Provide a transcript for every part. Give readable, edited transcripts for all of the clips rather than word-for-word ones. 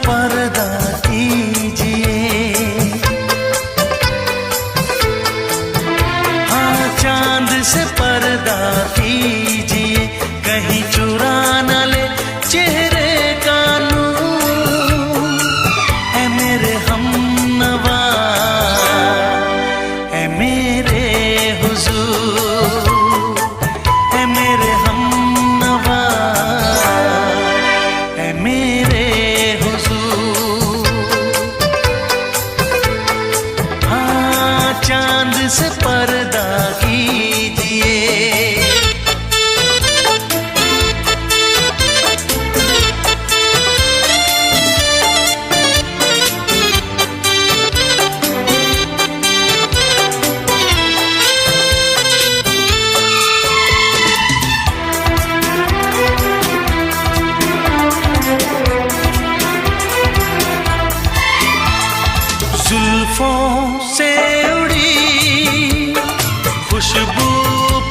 पर्दा कीजिए, हाँ चांद से पर्दा कीजिए, कहीं चुरा न ले चेहरे का नूर। ऐ मेरे हमनवा, ऐ मेरे हुजूर, ऐ मेरे हमनवा, ऐ मेरे हुजूर। हाँ चांद से पर्दा कीजिए। जुल्फों से उड़ी खुशबू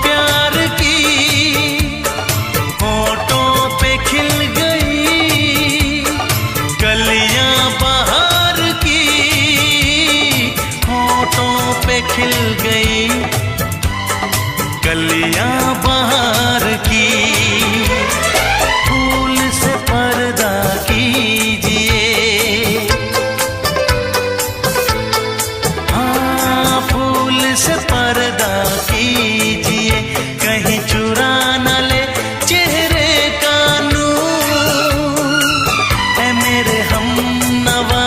प्यार की, होठों पे खिल गई कलियां बहार की, होठों पे खिल गई कलियां बहार की। फूल से पर्दा कीजिए, से पर्दा कीजिए, कहीं चुरा न ले चेहरे का नूर। ऐ मेरे हमनवा,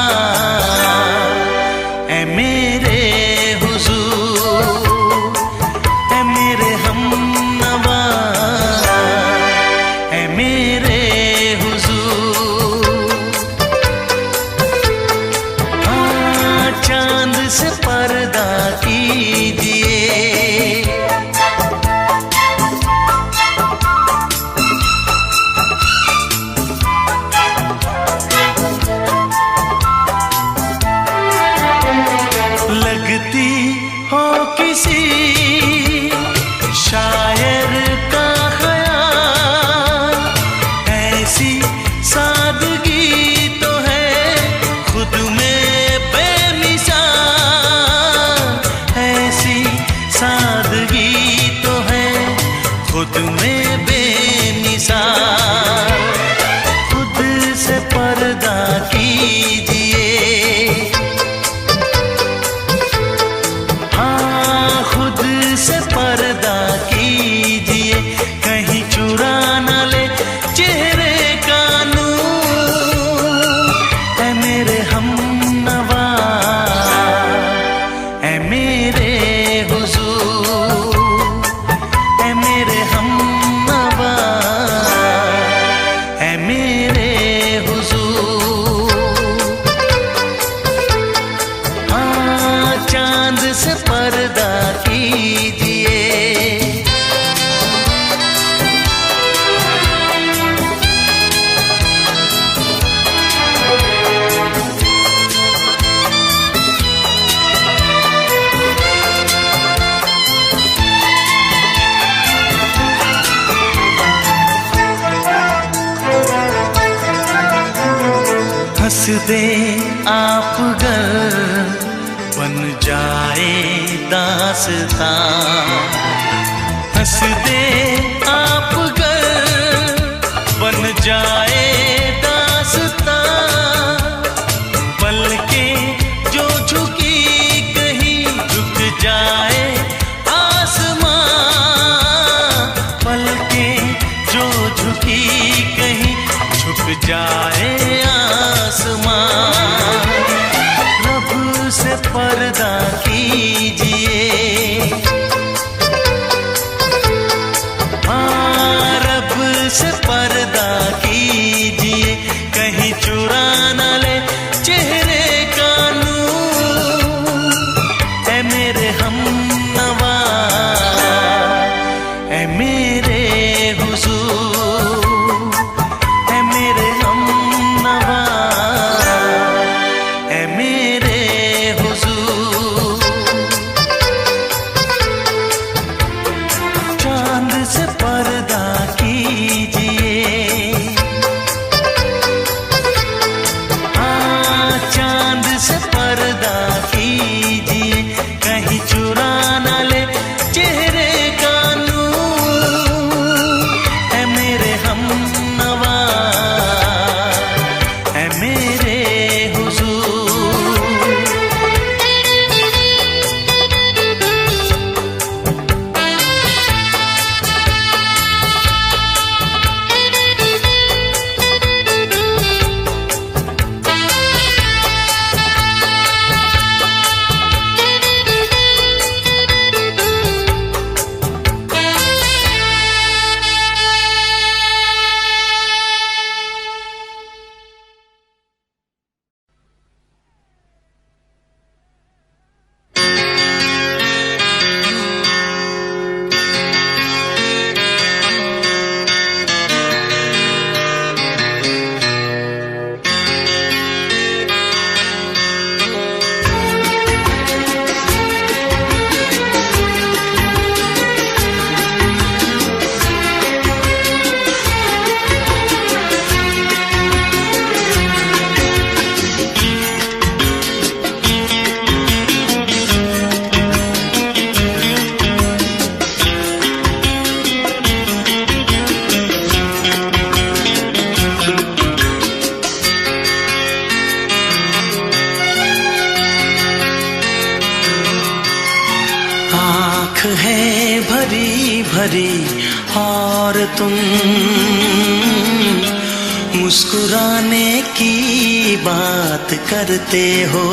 ऐ मेरे हुजूर, ऐ मेरे हमनवा, ऐ मेरे हुजूर। हाँ चांद से पर्दा कीजिए। लगती हो किसी शायर का ख्याल, ऐसी सादगी तो है खुद में बेमिसाल, ऐसी सादगी तो है खुद में बेमिसाल। खुद से पर्दा कीजिए, हाँ खुद से पर्दा कीजिए, कहीं चुरा न ले चेहरे का नूर। ऐ मेरे हमनवा, ऐ मेरे हुजूर, ऐ मेरे हमनवा, ऐ मेरे हुजूर। हाँ चांद से पर्दा कीजिए। हंस दे आप गर बन जाए दास्तां, हंस दे आप गर बन जाए दास्तां। पलकें जो झुकी कहीं झुक जाए आसमां, पलकें जो झुकी कहीं झुक जाए आसमां। रब से पर्दा कीजिए, हाँ रब से पर्दा कीजिए, कहीं चुरा न ले चेहरे का नूर। ऐ मेरे हमनवा, ऐ मेरे हुजूर, ऐ मेरे हमनवा, भरी और तुम मुस्कुराने की बात करते हो।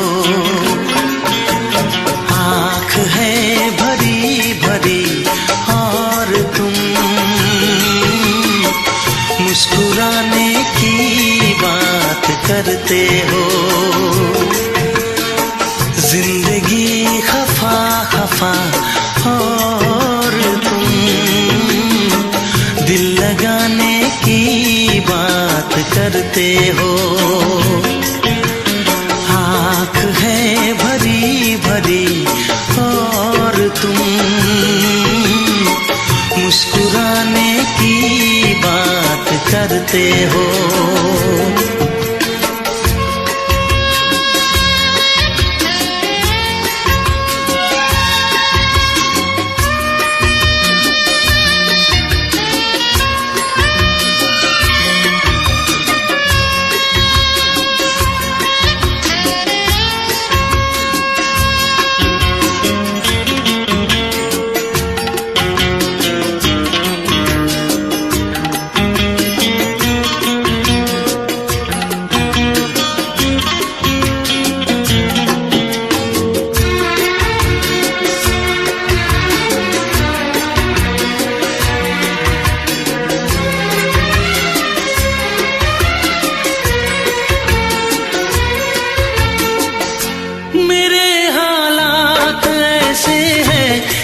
आँख है भरी भरी और तुम मुस्कुराने की बात करते हो। जिंदगी खफा खफा और तुम दिल लगाने की बात करते हो। आँख है भरी भरी और तुम मुस्कुराने की बात करते हो।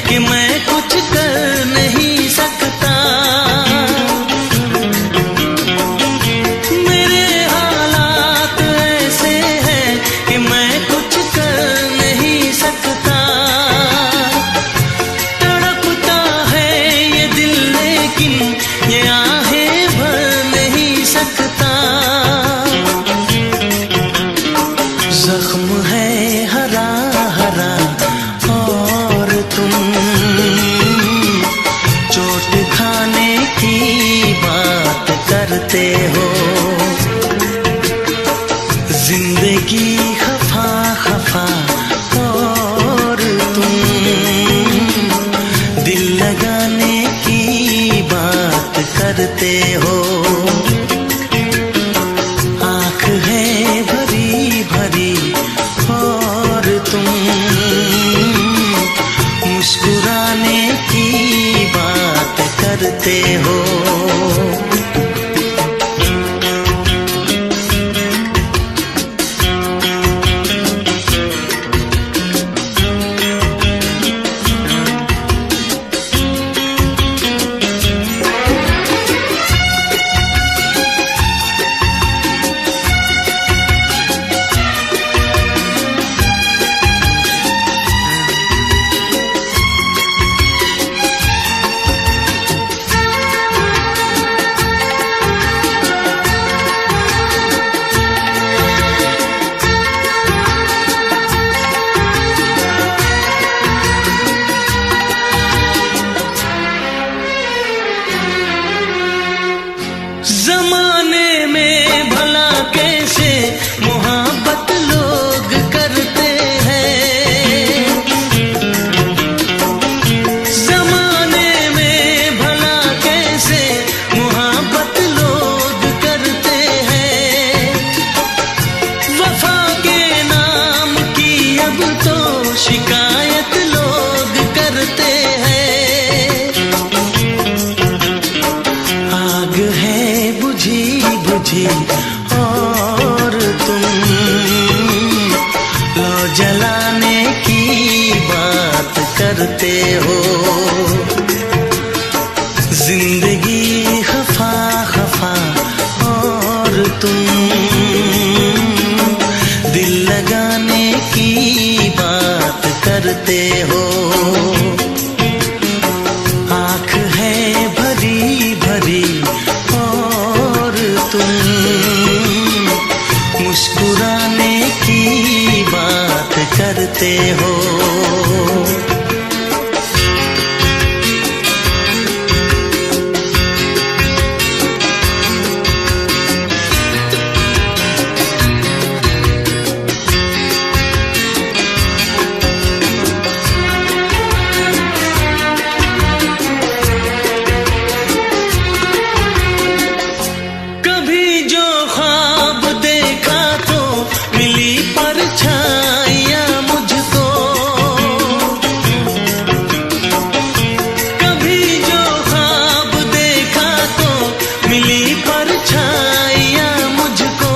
कि मैं कुछ कर नहीं सकता। मेरे हालात ऐसे हैं कि मैं कुछ कर नहीं सकता। तड़पता है ये दिल लेकिन ये आहें भर नहीं सकता। जख्म है हरा हरा और तुम चोट खाने की बात करते हो। जिंदगी खफा खफा और तुम दिल लगाने की बात करते हो। आँख है भरी भरी और तुम मुस्कुराने की बात करते हो। जमाने में भला कैसे मोहब्बत लोग करते हैं। जमाने में भला कैसे मोहब्बत लोग करते हैं। वफा के नाम की अब तो शिकायत लोग करते हैं। आग है बुझी बुझी और तुम लो जलाने की बात करते हो। जिंदगी खफा खफा और तुम दिल लगाने की बात करते हो। आँख है भरी भरी और तुम मुस्कुराने की बात करते हो। कभी जो ख्वाब देखा तो मिली परछाइयां मुझको, कभी जो ख्वाब देखा तो मिली परछाइयां मुझको,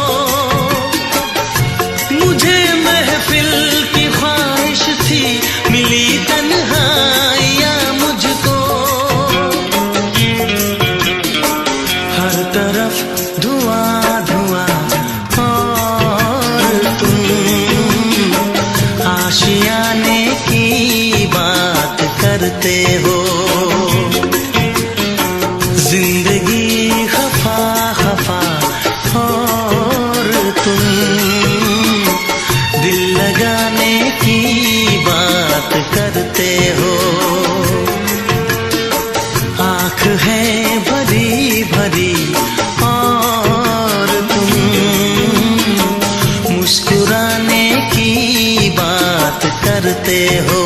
मुझे महफिल की ख्वाहिश थी मिली तन्हाइयां मुझको, हर तरफ धुआं धुआं और तुम आशियाने की बात करते हो, जिंदगी खफा खफा और तुम दिल लगाने की बात करते हो, आँख है भरी भरी और तुम मुस्कुराने की बात करते हो।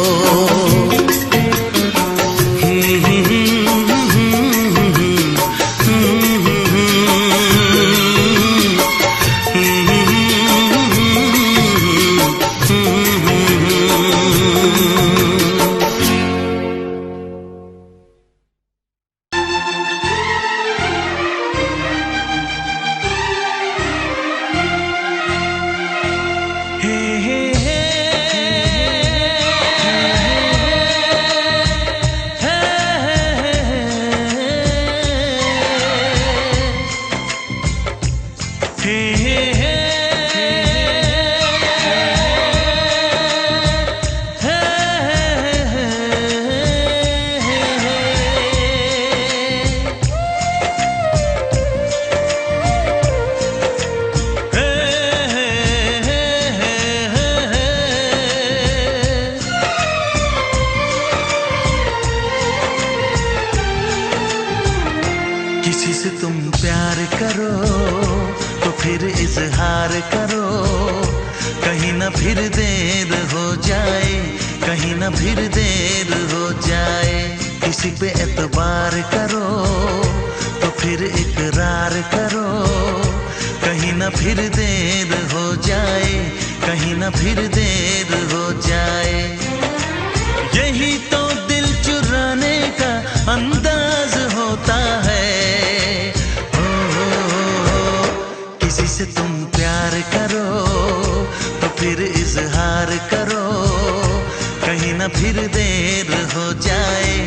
किसी से तुम प्यार करो तो फिर इजहार करो, कहीं ना फिर देर हो जाए, कहीं ना फिर देर हो जाए, किसी पे एतबार करो तो फिर इकरार करो, कहीं ना फिर देर हो जाए, कहीं ना फिर देर हो जाए, यही तो दिल चुराने का अंदाज होता है। किसी से तुम प्यार करो तो फिर इजहार करो, कहीं ना फिर देर हो जाए,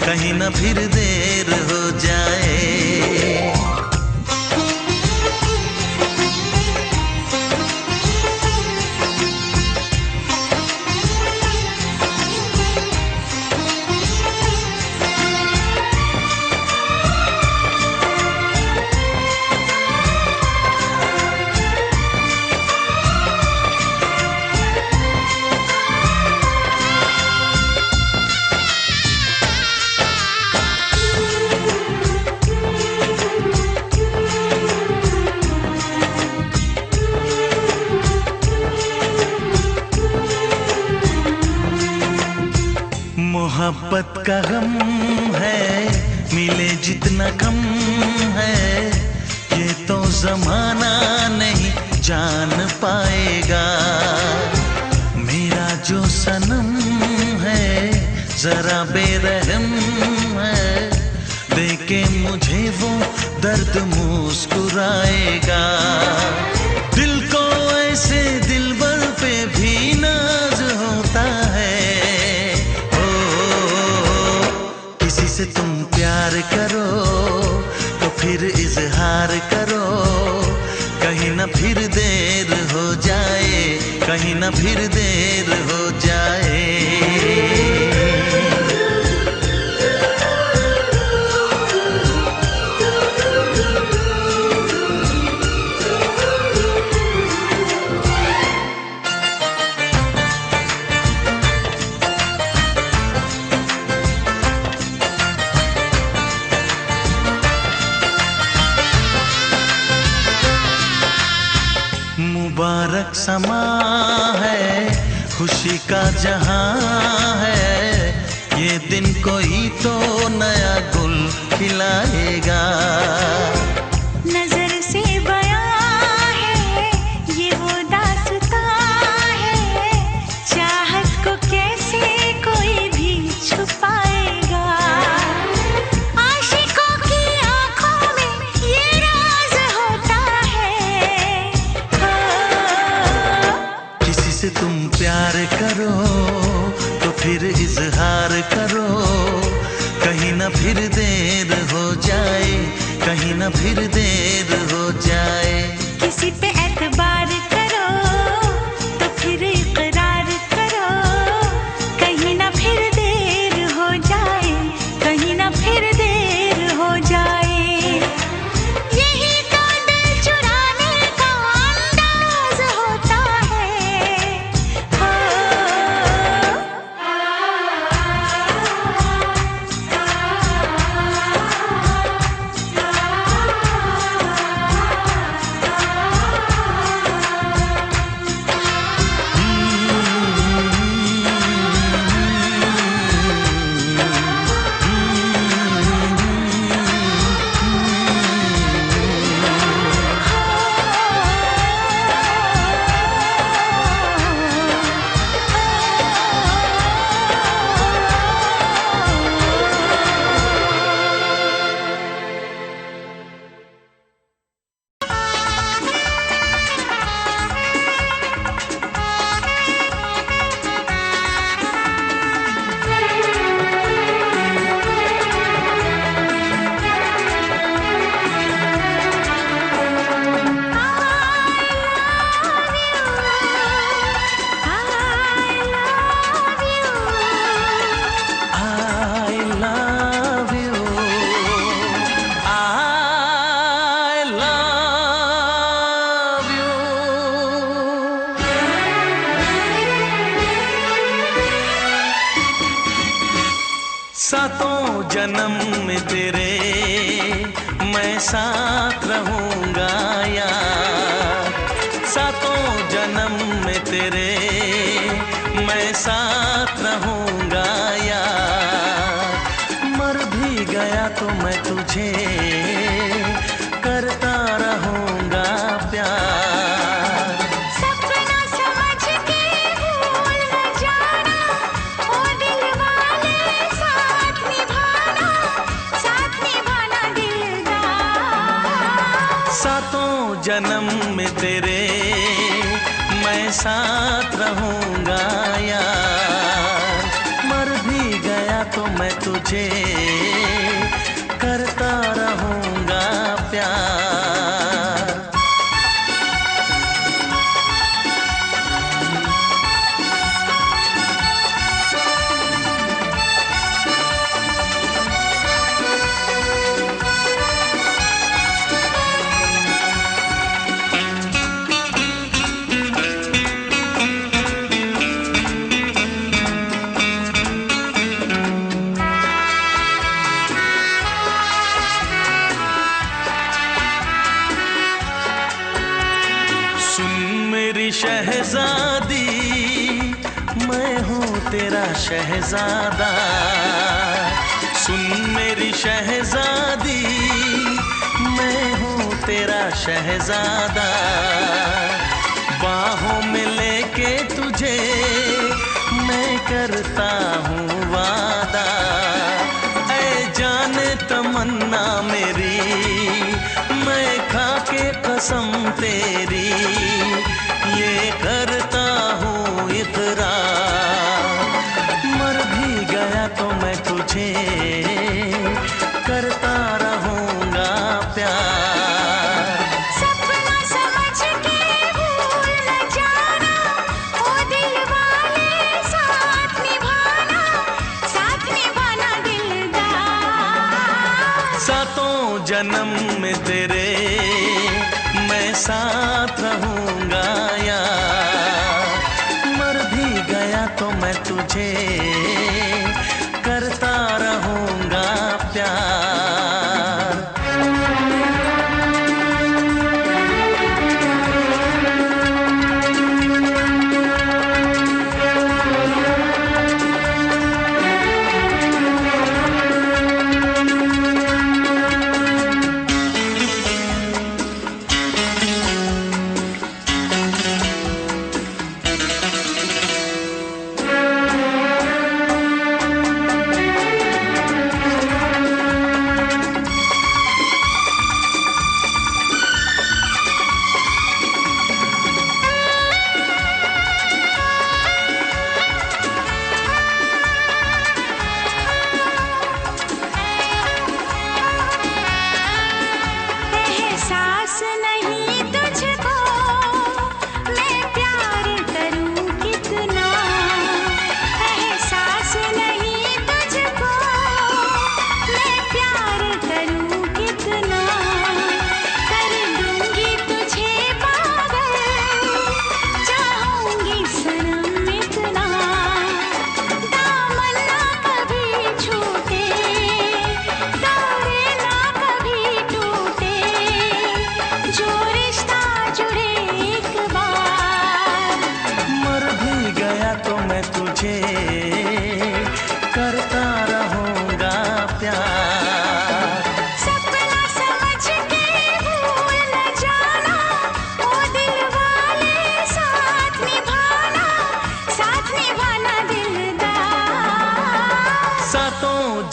कहीं ना फिर देर हो जाए। मोहब्बत का गम है मिले जितना कम है, ये तो जमाना नहीं जान पाएगा, मेरा जो सनम है जरा बेरहम है, देखे मुझे वो दर्द मुस्कुराएगा, दिल को ऐसे दिलबर पे भी नाज होता है। से तुम प्यार करो तो फिर इजहार करो, कहीं ना फिर देर हो जाए, कहीं ना फिर देर हो जाए। मुबारक समा है, खुशी का जहां है, ये दिन कोई तो नया गुल खिलाएगा, नजर से करो तो फिर इजहार करो, कहीं ना फिर देर हो जाए, कहीं ना फिर देर हो जाए। किसी पे एतबार करो तो फिर इकरार करो, कहीं ना फिर देर हो जाए, कहीं ना फिर देर हो जाए। यही तो दिल चुराने का अंदाज होता है। हो सातों जन्म में तेरे मैं साथ रहूंगा यार, सातों जन्म में तेरे मैं साथ रहूंगा यार। मर भी गया तो मैं तुझे करता रहूंगा प्यार। सपना समझ के भूल न जाना, ओ दिल वाले साथ निभाना, साथ निभाना दिलदार। सातों जन्म में तेरे मैं साथ रहूंगा यार। मर भी गया तो मैं तुझे करता रहूंगा प्यार। शहजादी मैं हूँ तेरा शहजादा, सुन मेरी शहजादी मैं हूँ तेरा शहजादा। बाहों में लेके तुझे मैं करता हूँ वादा, ऐ जाने तमन्ना मेरी मैं खा के कसम तेरी ये करता हूँ इकरार। मर भी गया तो मैं तुझे करता रहूंगा प्यार। सपना समझ के भूल न जाना, ओ दिल वाले साथ निभाना, साथ निभाना दिलदार। सातों जन्म में तेरे मैं साथ रहूंगा यार। मर भी गया तो मैं तुझे करता रहूंगा प्यार।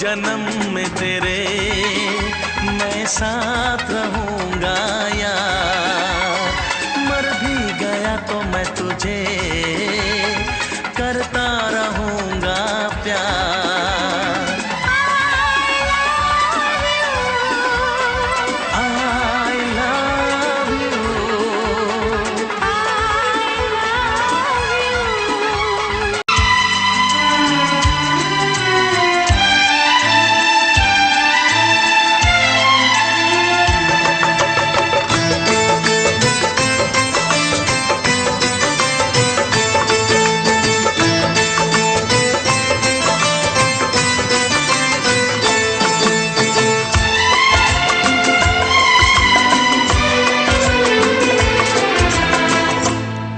जन्म में तेरे मैं साथ रहूंगा यार। मर भी गया तो मैं तुझे करता रहूंगा प्यार। I love you।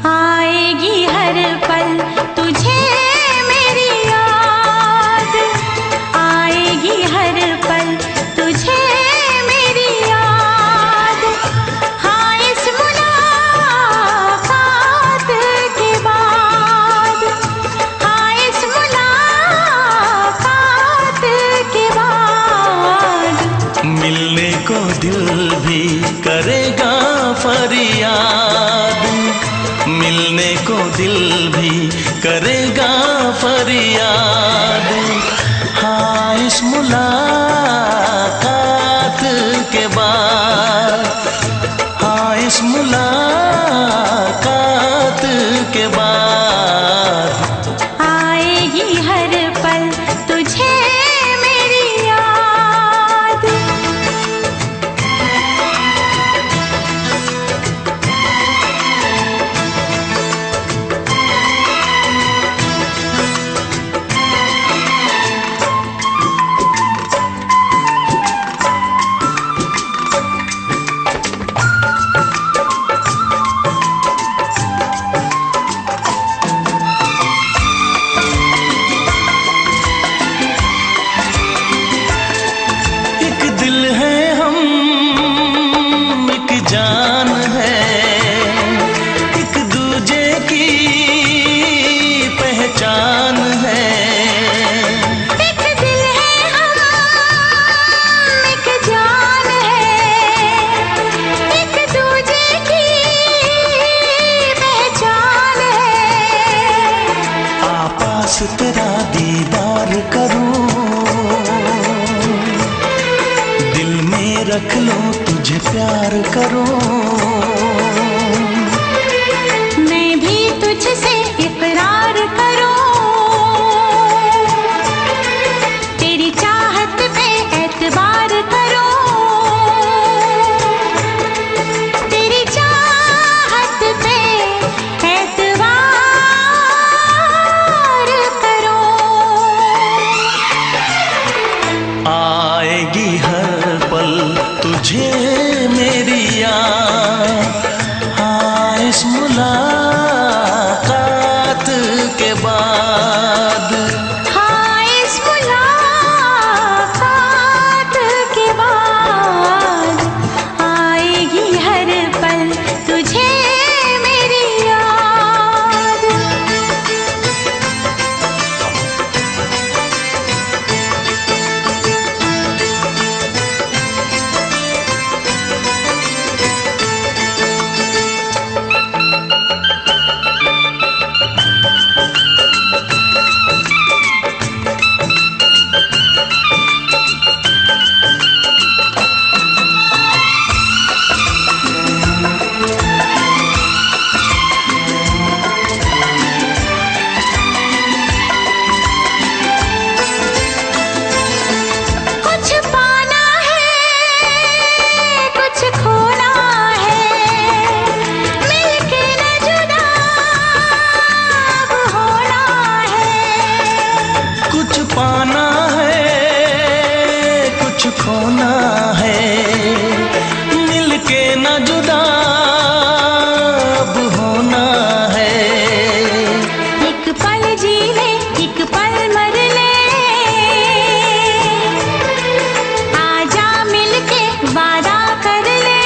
आएगी हर पल तुझे मेरी याद, आएगी हर पल तुझे मेरी याद। हाँ इस मुलाकात के बाद, हाँ इस मुलाकात के बाद मिलने को दिल भी करेगा फरियाद, मिलने को दिल भी करेगा फरियाद। हाँ इस मुलाकात के बाद, हाँ इस मुलाकात के बाद आएगी हर पल तुझे मेरी याद। एक दिल है हम, एक जान है, एक दूजे की पहचान है। एक दिल है हम, एक जान है, एक दूजे की पहचान है। आपास तेरा दीदार करूं, दिल में रख लो तुझे प्यार करूं। मैं भी तुझसे इकरार करूं, तेरी चाहत पे एतबार करूं, तेरी चाहत पे एतबार करूं। आएगी हर पल तुझे मेरी याद। हाँ इस मुलाकात के बाद, हाँ इस मुलाकात के बाद आएगी हर पल तुझे मेरी याद। कुछ पाना है, कुछ खोना है, मिलके न जुदा अब होना है। कुछ पाना है, कुछ खोना है, मिलके न जुदा अब होना है। एक पल जी ले, एक पल मर ले, आजा मिलके वादा कर ले।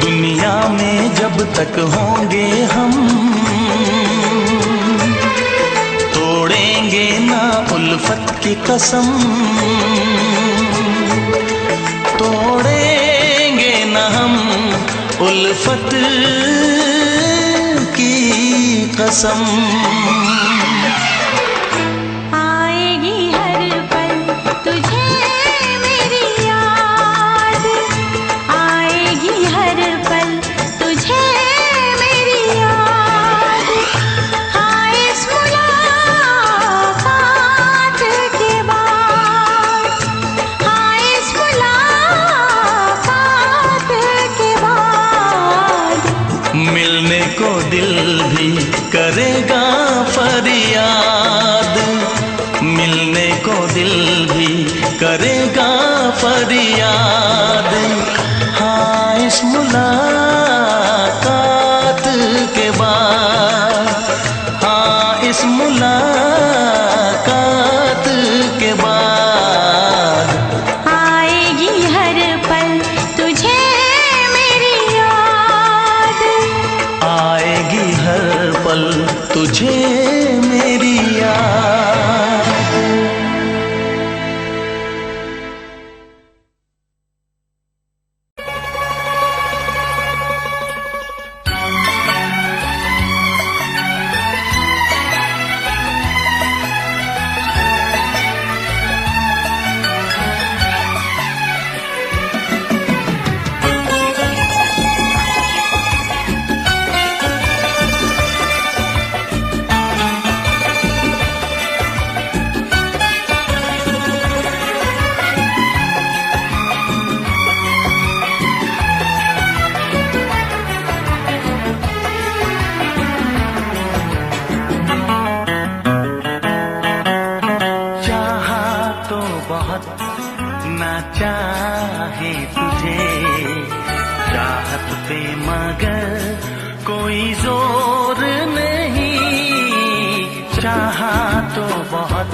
दुनिया में जब तक होंगे हम, तोड़ेंगे ना उल्फत की कसम, तोड़ेंगे न हम उल्फत की कसम। आएगी हर पल तुझे मेरी याद, आएगी हर पल तुझे मेरी याद। हाँ इस मुलाकात के बाद, हाँ इस मुलाकात के बाद मिलने को दिल भी करेगा फरियाद, मिलने को दिल भी करेगा फरियाद। हाँ इस मुलाकात के बाद, हाँ इस मुलाकात के बाद आएगी हर पल तुझे मेरी याद, आएगी हर पल तुझे मेरी याद। ना चाहे तुझे चाहत पे मगर कोई जोर नहीं, चाहा तो बहुत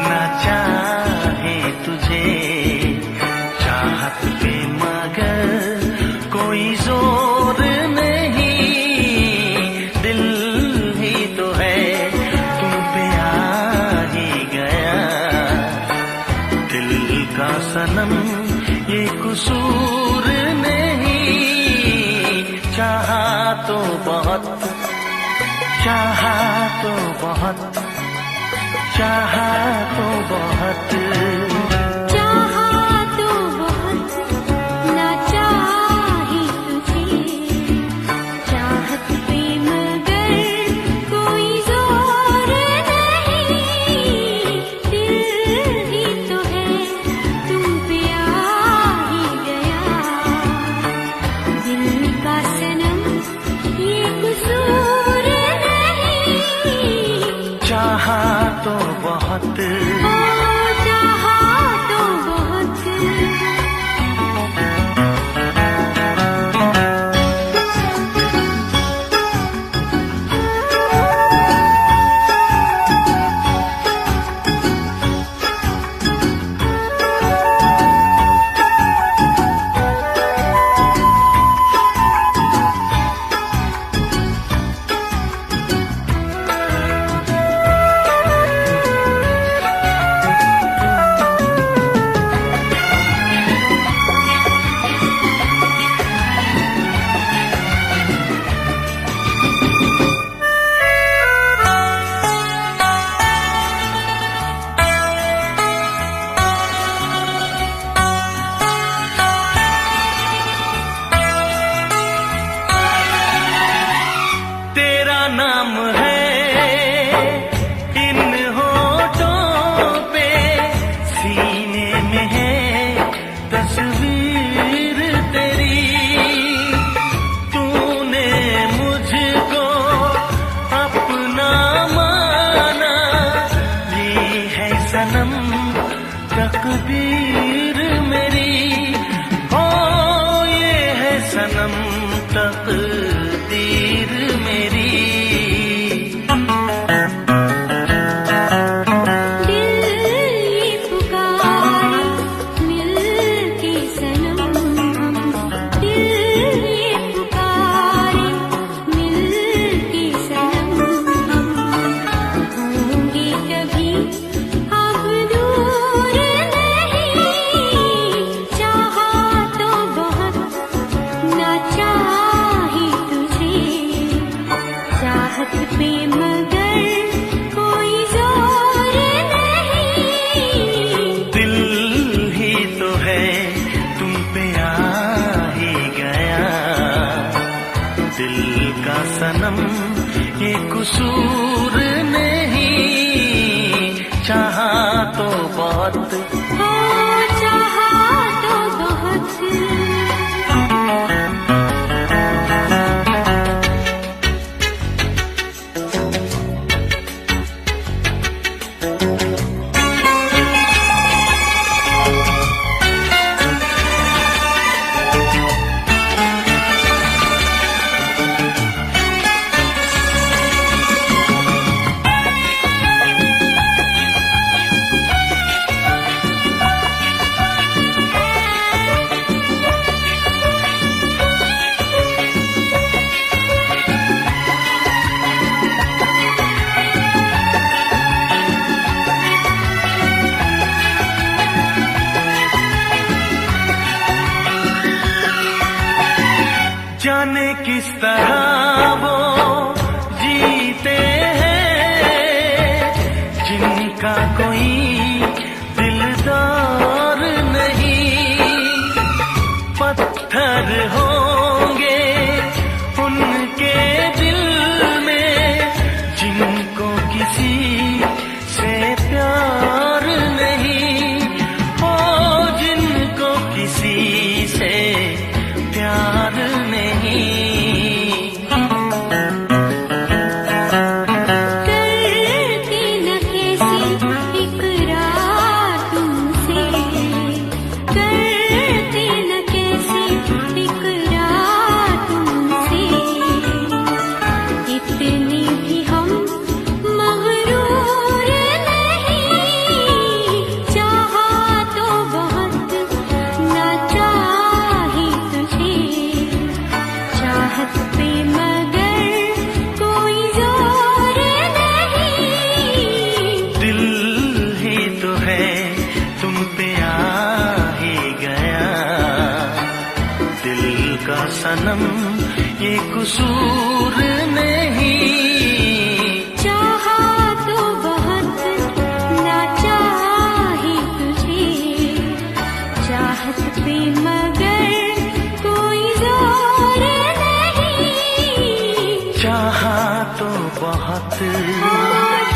ना चाहे तुझे चाहत पे मगर कोई जोर नहीं। दिल ही तो है तुम पे आ ही गया, दिल का सनम ये कसूर नहीं। चाहा तो बहुत, चाहा तो बहुत, चाहा तो बहुत, चाहा तो बहुत ना चाहे तुझे चाहत पे मगर कोई जोर नहीं। दिल ही तो है तुम पे आ ही गया, दिल का सनम ये कसूर नहीं। चाहा तो बहुत, ओ चाहा सनम ये कसूर नहीं, चाहा तो बहुत हो चाहा तो बहुत। जाने किस तरह वो जीते हैं जिनका कोई दिलदार नहीं, पत्थर होंगे उनके दिल में जिनको किसी से प्यार नहीं, ओ जिनको किसी से प्यार नहीं। करती न कैसी इकरार तुमसे, करती न कैसी इकरार तुमसे, इतनी भी हम मगरूर नहीं, चाहा तो बहुत ना चाही तुझे, चाहत पे मगर कोई जोर नहीं। दिल ही तो है तुम पे आ ही गया, दिल का सनम ये कसूर नहीं, चाहा तो बहुत ना चाही तुझे, चाहत पे मगर कोई जोर नहीं। चाहा तो बहुत,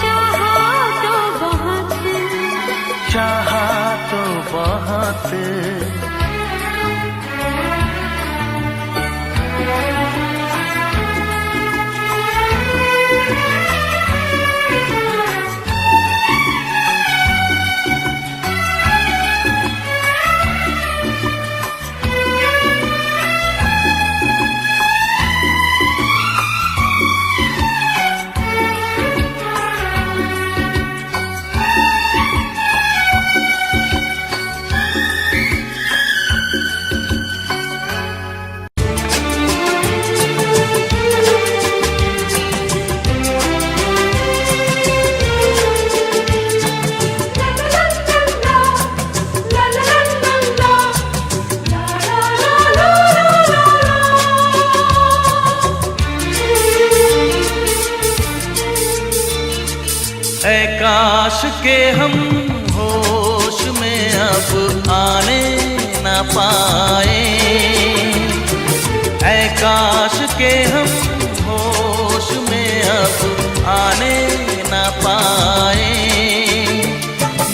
चाहा तो बहुत। चाहा तो बहुत। ऐ काश के हम होश में अब आने न पाए, ऐ काश के हम होश में अब आने न पाए,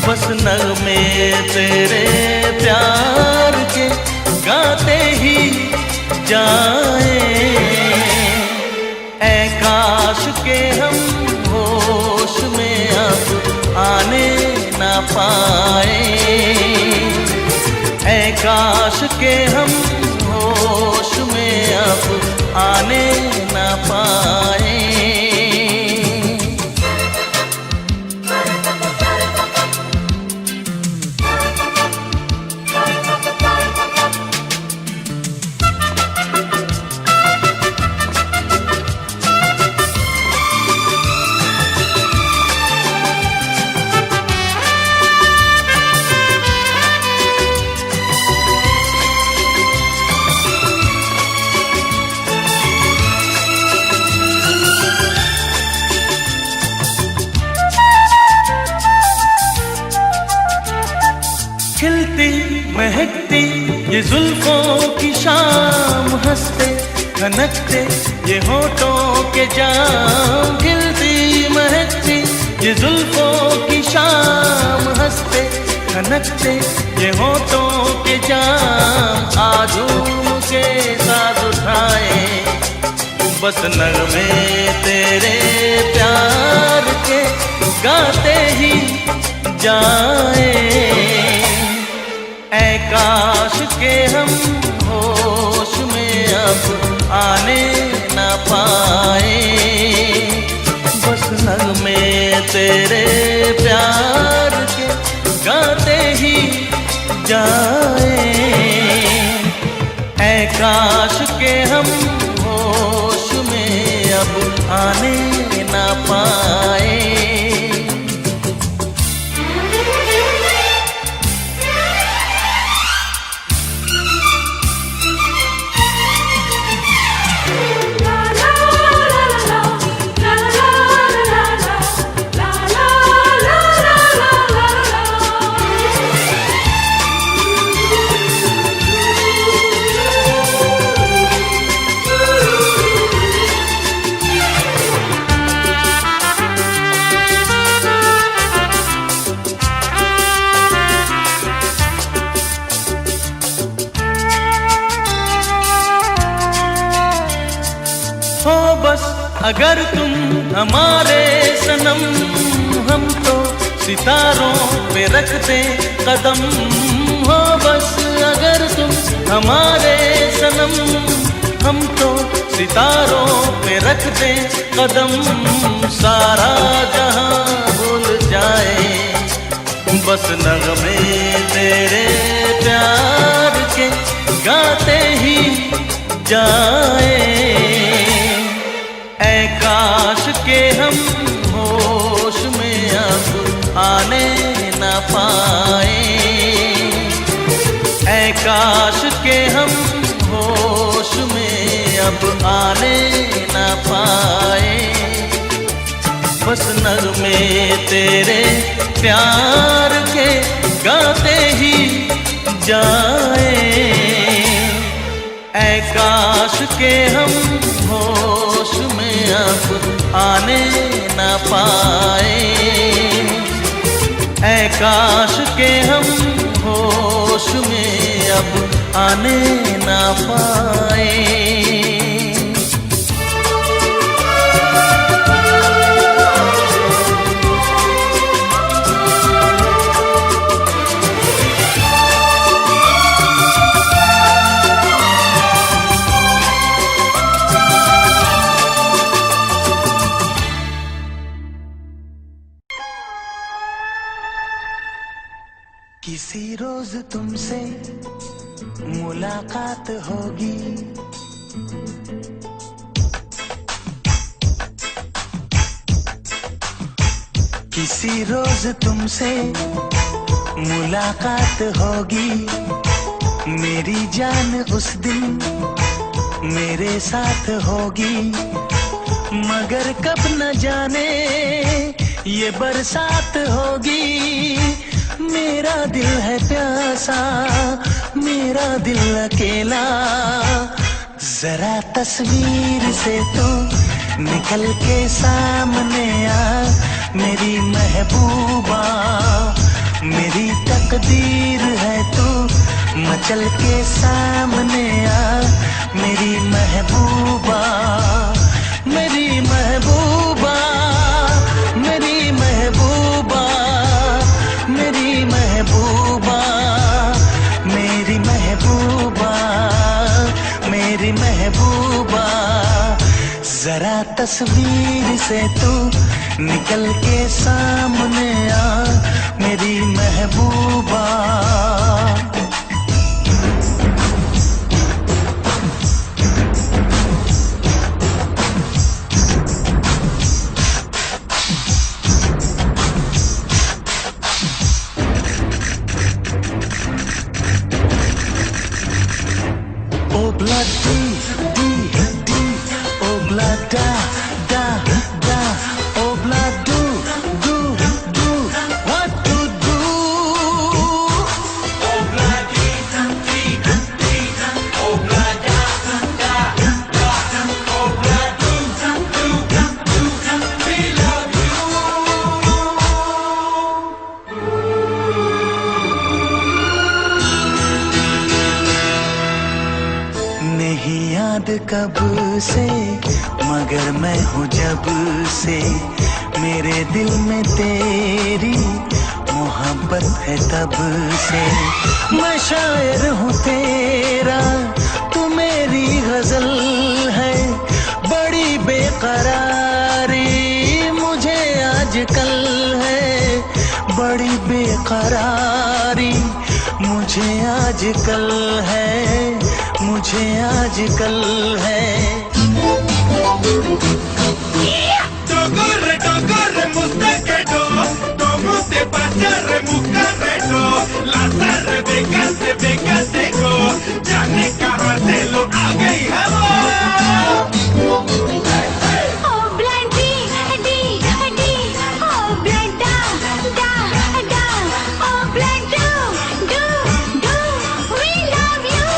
बस नगमे तेरे प्यार के गाते ही जाए, ऐ काश के हम होश में अब आने न पाए, ऐ काश के हम होश में अब आने न पाए। खिलती महकती ये जुल्फों की शाम, हंसते खनकते ये होठों के जाम, खिलती महकती ये जुल्फों की शाम, हंसते खनकते ये होठों के जाम, आजूम के साथ उठाए बस नगमे तेरे प्यार के गाते ही जाए। ऐ काश के हम होश में अब आने ना पाए, बस नगमे तेरे प्यार के गाते ही जाए। ऐ काश के हम होश में अब आने ना पाए। हो बस अगर तुम हमारे सनम, हम तो सितारों पे रखते कदम। हो बस अगर तुम हमारे सनम, हम तो सितारों पे रखते कदम। सारा जहां भूल जाए बस नगमे तेरे प्यार के गाते ही जाए। ऐ काश के हम होश में अब आने ना पाए, ऐ काश के हम होश में अब आने ना पाए, बस नगमे तेरे प्यार के गाते ही जाए। ऐ काश के हम होश में अब आने ना पाए, ऐ काश के हम होश में अब आने ना पाए। किसी रोज तुमसे मुलाकात होगी, किसी रोज तुमसे मुलाकात होगी। मेरी जान उस दिन मेरे साथ होगी, मगर कब न जाने ये बरसात होगी। मेरा दिल है प्यासा, मेरा दिल अकेला, जरा तस्वीर से तू निकल के सामने आ। मेरी महबूबा मेरी तकदीर है तू मचल के सामने आ। मेरी महबूबा मेरी महबूबा मेरी महबूबा मेरी महबूबा मेरी महबूबा मेरी महबूबा, जरा तस्वीर से तू निकल के सामने आ। मेरी महबूबा नहीं याद कब से मगर मैं हूँ जब से, मेरे दिल में तेरी मोहब्बत है तब से। मैं शायर हूँ तेरा, तू मेरी गजल है, बड़ी बेकरारी मुझे आजकल है, बड़ी बेकरारी मुझे आजकल है, मुझे आजकल है। Togorre, togorre, mustaquedo, como te pasarre, mucarredo, la tarde becate go, ya ne carratelo, haga y Oh blood D D D, oh blood da da da, oh blood do we love you.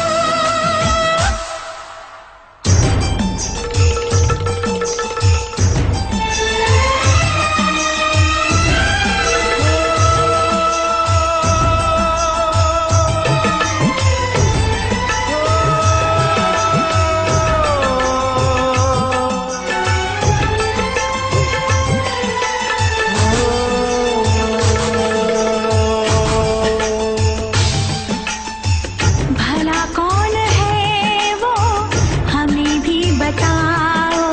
भला कौन है वो हमें भी बताओ,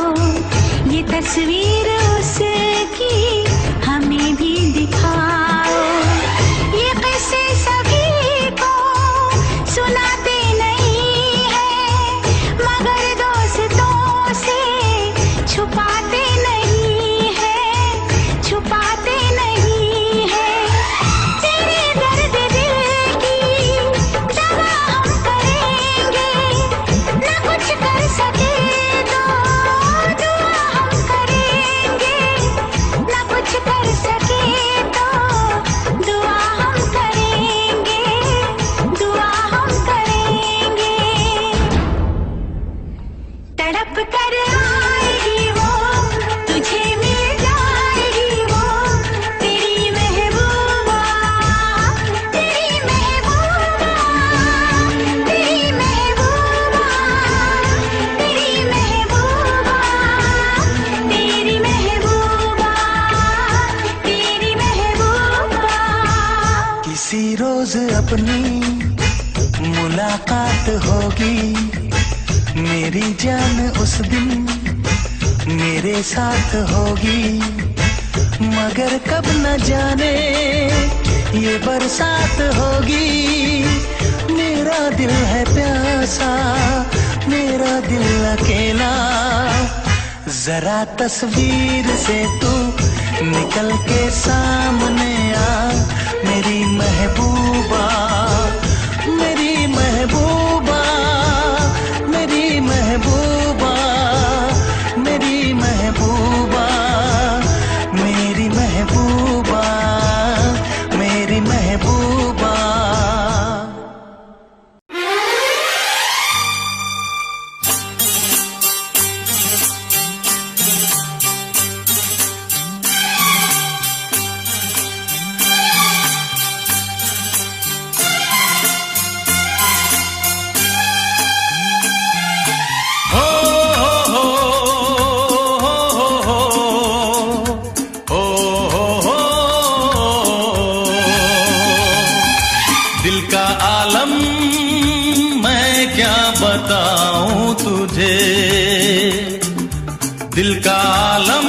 ये तस्वीर उसकी हमें भी दिखाओ। ये किस्से सभी को सुनाते नहीं है, मगर दोस्तों से छुपाते नहीं है, छुपाते नहीं है। तेरे दर्द दिल की दवा हम करेंगे, न कुछ कर सके तो दुआ हम करेंगे, न कुछ कर सके तो दुआ हम करेंगे, दुआ हम करेंगे। तड़प कर आएगी वो, तुझे मिल जाएगी वो, तेरी महबूबा, तेरी महबूबा, तेरी महबूबा, तेरी महबूबा, तेरी महबूबा, तेरी महबूबा। किसी रोज अपनी मुलाकात होगी, मेरी जान उस दिन मेरे साथ होगी, मगर कब न जाने ये बरसात होगी। मेरा दिल है प्यासा, मेरा दिल अकेला, जरा तस्वीर से तू निकल के सामने आ, मेरी महबूबा, मेरी महबूबा, मेरी महबूबा, मेरी महबूबा, मेरी महबूबा, मेरी महबूबा। दिल का आलम मैं क्या बताऊं तुझे, दिल का आलम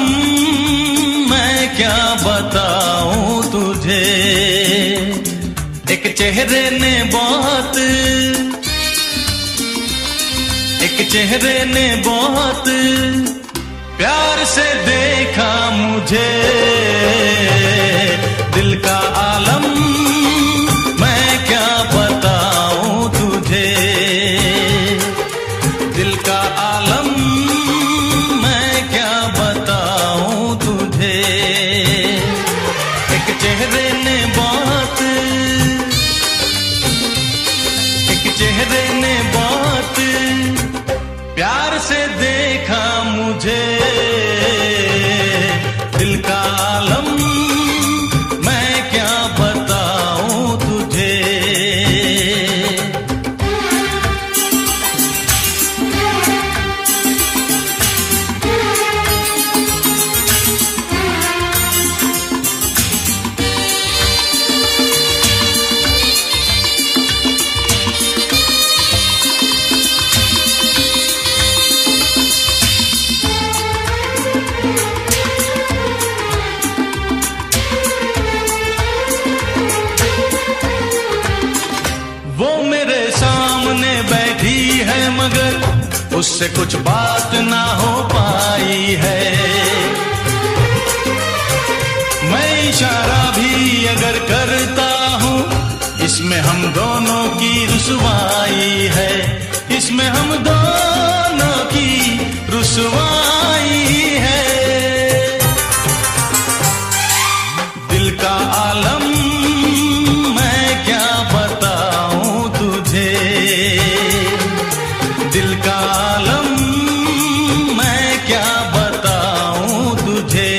मैं क्या बताऊं तुझे। एक चेहरे ने बहुत, एक चेहरे ने बहुत प्यार से देखा मुझे। दिल का आलम मैं क्या बताऊं तुझे, दिल का आलम मैं क्या बताऊं तुझे। एक चेहरे ने बहुत, एक चेहरे ने बहुत प्यार से देखा मुझे। दिल का आलम मैं क्या बताऊं तुझे। उससे कुछ बात ना हो पाई है। मैं इशारा भी अगर करता हूँ, इसमें हम दोनों की रुसवाई है, इसमें हम दोनों की रुसवाई है। दिल का आलम मैं क्या बताऊं तुझे, दिल का आलम मैं क्या बताऊं तुझे।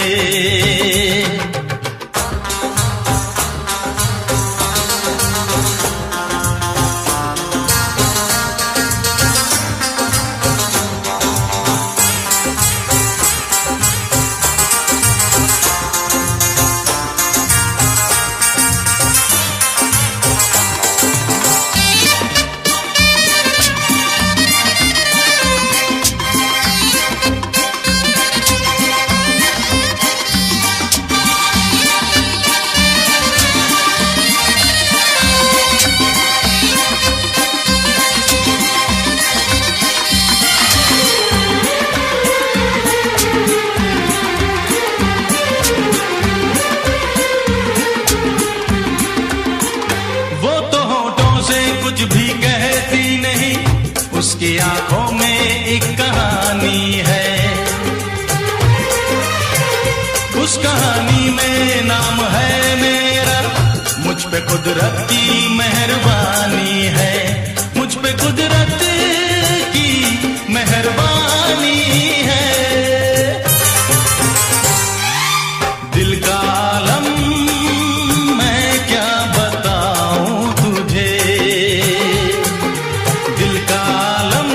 उसकी आंखों में एक कहानी है, उस कहानी में नाम है मेरा। मुझ पे कुदरत की मेहरबानी है, मुझ पे कुदरत की मेहरबानी है। दिल का आलम मैं क्या बताऊं तुझे, दिल का आलम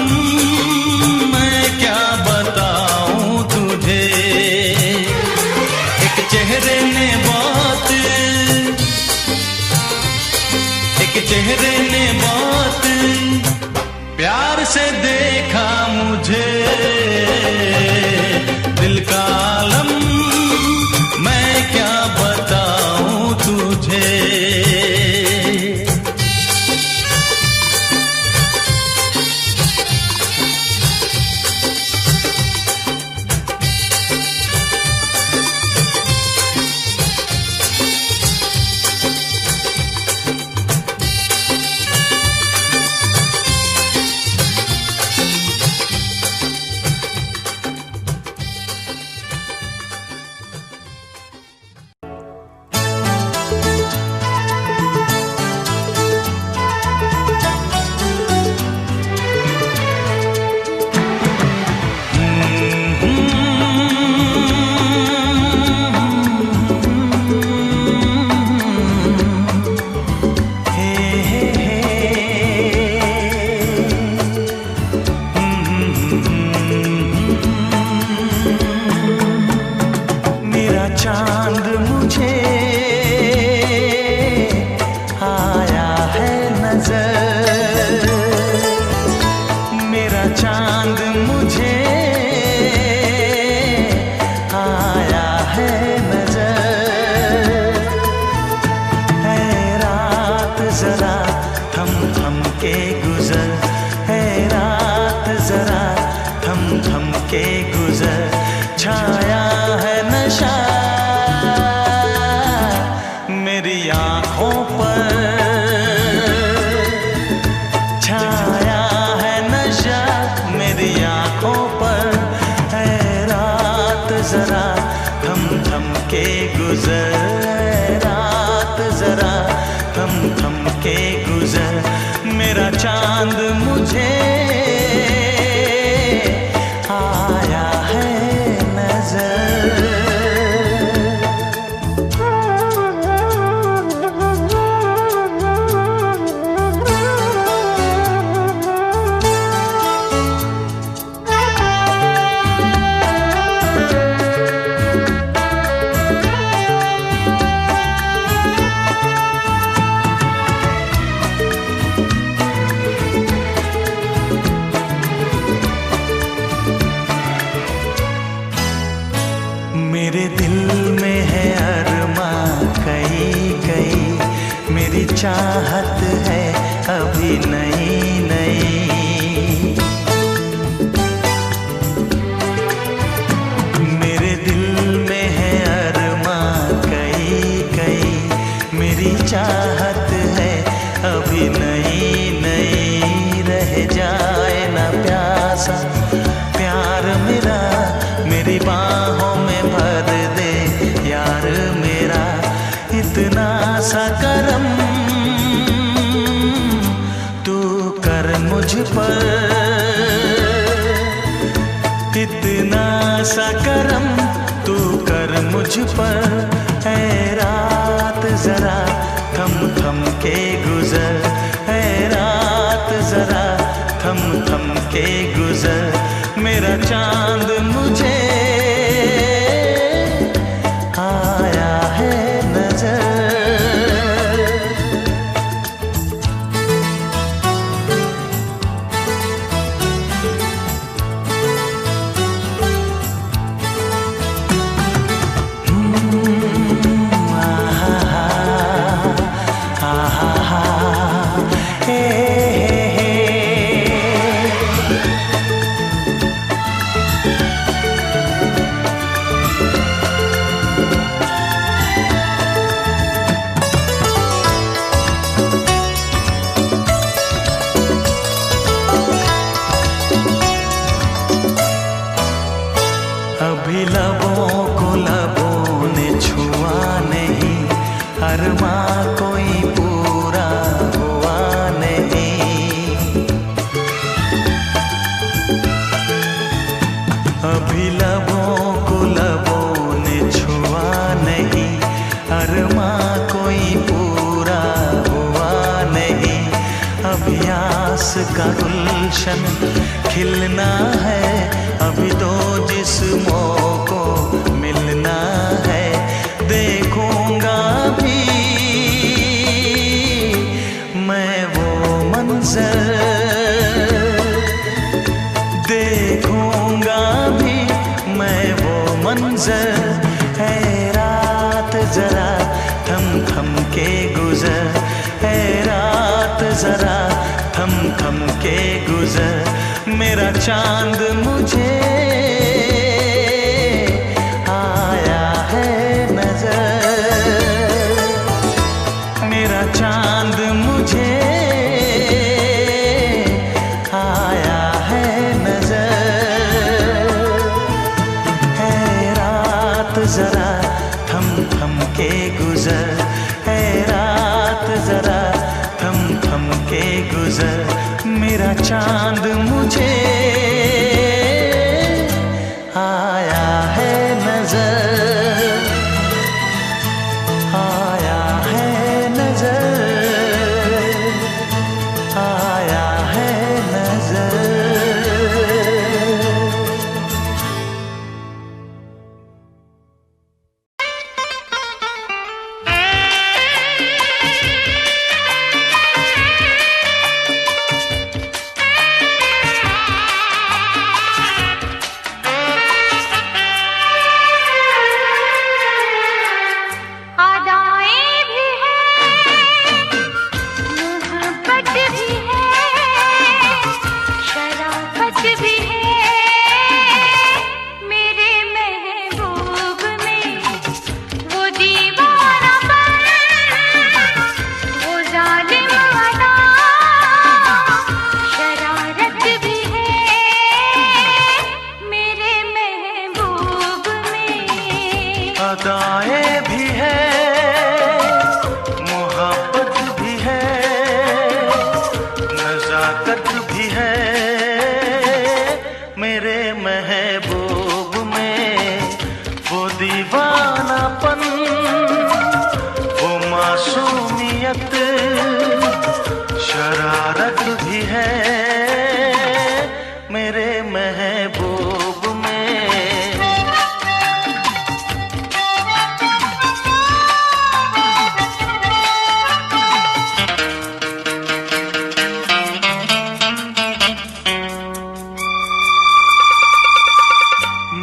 मैं क्या बताऊं तुझे। एक चेहरे ने बहुत, एक चेहरे ने बहुत प्यार से देखा मुझे। दिल का आलम मैं क्या बताऊं तुझे। चांद मुझे आया है नजर, मेरा चांद मुझे आया है नजर। है रात जरा थम थम के गुजर, है रात जरा थम थम के गुजर। छाया है नशा मेरी आँखों पर, छाया है नशा मेरी आँखों पर। है रात जरा थम थम के गुजर, रात जरा थम थम के गुजर। मेरा चांद मुझे आया है नजर। सा प्यार मेरा मेरी बाहों में भर दे यार मेरा, इतना सा करम तू कर मुझ पर, इतना सा करम तू कर मुझ पर। ऐ रात जरा थम थम के गुजर, ऐ रात जरा थम थम के गुजर, मेरा चांद मुझे आया है नजर। अभी लबों को लबों ने छुआ नहीं, अरमां कोई पूरा हुआ नहीं। अभी लबों को लबों ने छुआ नहीं, अरमां कोई पूरा हुआ नहीं। अभी आस का गुलशन खिलना है, अभी तो जिस्मों को मिलना है। देखूंगा भी मैं वो मंजर, देखूंगा भी मैं वो मंजर। है रात जरा थम थम के गुजर, है रात जरा थम थम के गुजर, मेरा चांद मुझे आया है नजर, मेरा चांद मुझे आया है नजर। है रात जरा थम थम के गुजर, है रात जरा थम थम के गुजर, मेरा चांद मुझे आया है नजर, आया है नजर, आया है नजर। अदाएं भी है, मोहब्बत भी है, नजाकत भी है, मेरे महबूब में वो दीवानापन, वो मासूमियत, शरारत भी है, मेरे महबूब में।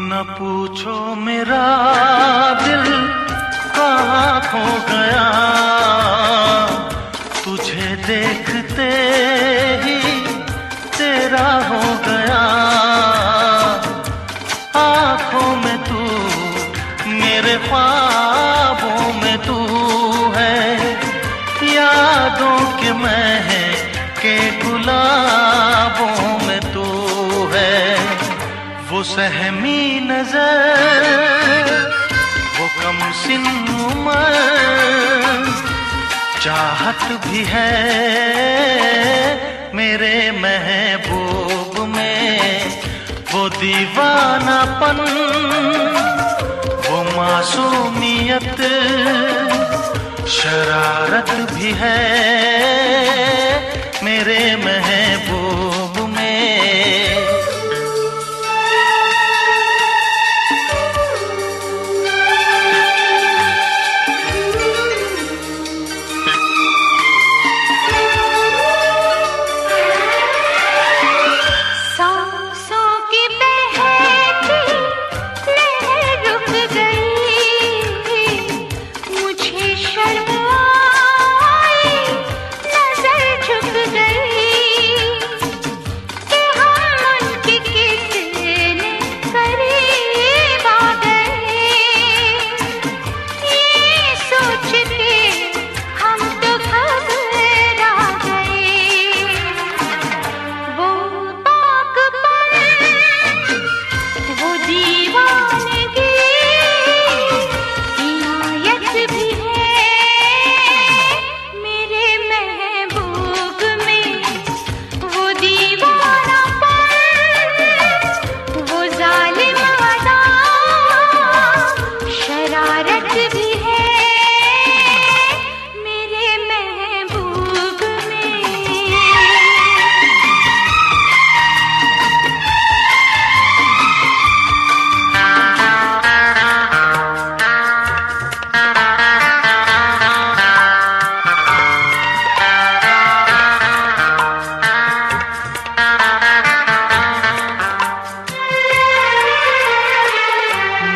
न पूछो मेरा दिल कहाँ खो गया, तुझे देखते ही तेरा हो गया। आँखों में तू, मेरे ख्वाबों में तू है, यादों के महके गुलाबों में तू है। वो सहमी नजर, वो कम सिन उम्र, चाहत भी है मेरे महबूब में, वो दीवानापन, वो मासूमियत, शरारत भी है मेरे महबूब में।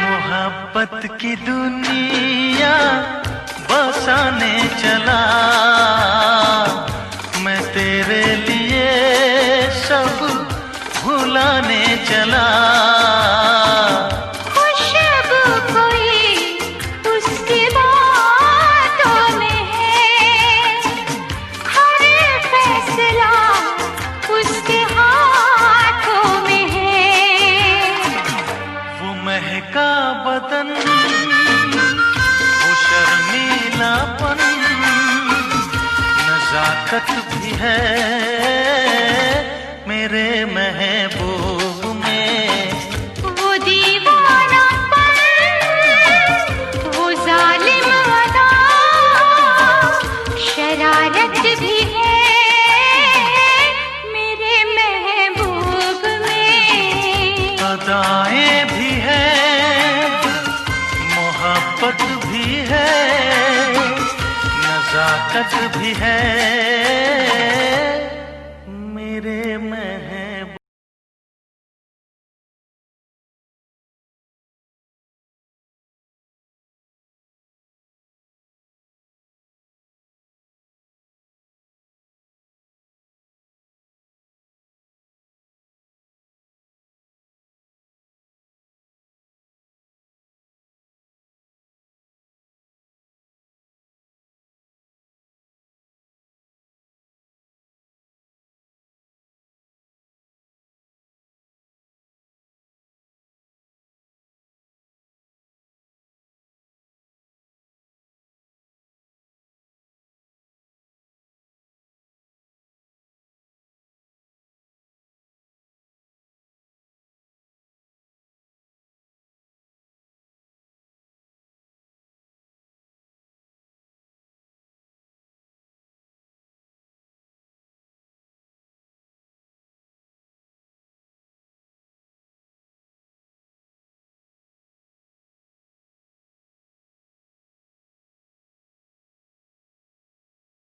मोहब्बत की दुनिया बसाने चला, मैं तेरे लिए सब भुलाने चला। खुशबू कोई उसकी बातों में है, हर फैसला उसके हाथों में है। वो महका बदन, वो शर्मीलापन, नजाकत भी है मेरे महबूब में। वो दीवानापन, वो जालिम अदा, शरारत भी है मेरे महबूब में। अदाएं भी है, मोहब्बत भी है, नजाकत भी है